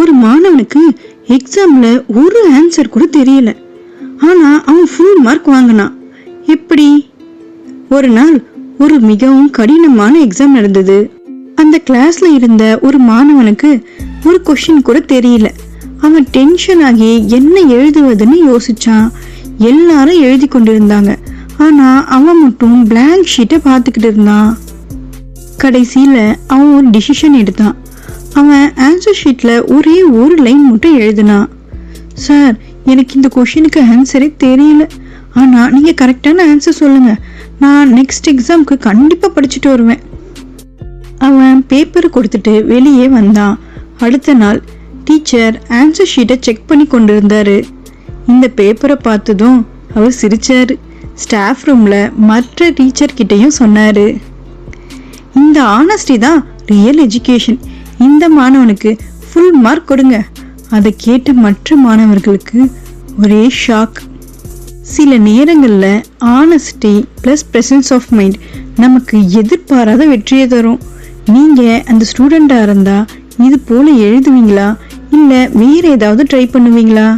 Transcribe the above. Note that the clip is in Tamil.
ஒரு மாணவனுக்கு எக்ஸாம்ல ஒரு ஆன்சர் கூட தெரியல. ஆனா அவன் ஃபுல் மார்க் வாங்கினான். எப்படி? ஒரு நாள் ஒரு மிகவும் கடினமான எக்ஸாம் நடந்தது. அந்த கிளாஸ்ல இருந்த ஒரு மாணவனுக்கு ஒரு கொஸ்டின் கூட தெரியல. அவன் டென்ஷன் ஆகி என்ன எழுதுவதுன்னு யோசிச்சான். எல்லாரும் எழுதி கொண்டிருந்தாங்க. ஆனா அவன் மட்டும் பிளாங்க் ஷீட்டை பார்த்துக்கிட்டு இருந்தான். கடைசியில அவன் ஒரு டிசிஷன் எடுத்தான். அவன் ஆன்சர் ஷீட்ல ஒரே ஒரு லைன் மட்டும் எழுதினான். சார், எனக்கு இந்த கொஸ்டினுக்கு ஆன்சரே தெரியல. ஆனா நீங்க கரெக்டான ஆன்சர் சொல்லுங்க. நான் நெக்ஸ்ட் எக்ஸாம்க்கு கண்டிப்பா படிச்சுட்டு வருவேன். அவன் பேப்பரை கொடுத்துட்டு வெளியே வந்தான். அடுத்த நாள் டீச்சர் ஆன்சர் ஷீட்டை செக் பண்ணி கொண்டிருந்தாரு. இந்த பேப்பரை பார்த்ததும் அவர் சிரிச்சாரு. ஸ்டாஃப் ரூம்ல மற்ற டீச்சர் கிட்டையும் சொன்னாரு, இந்த ஆனஸ்டி தான் ரியல் எஜுகேஷன். இந்த மாணவனுக்கு ஃபுல் மார்க் கொடுங்க. அதை கேட்ட மற்ற மாணவர்களுக்கு ஒரே ஷாக். சில நேரங்கள்ல honesty plus presence of mind நமக்கு எதிர்பாராத வெற்றியை தரும். நீங்க அந்த ஸ்டூடெண்டா இருந்தா இது போல எழுதுவீங்களா, இல்ல வேற ஏதாவது ட்ரை பண்ணுவீங்களா?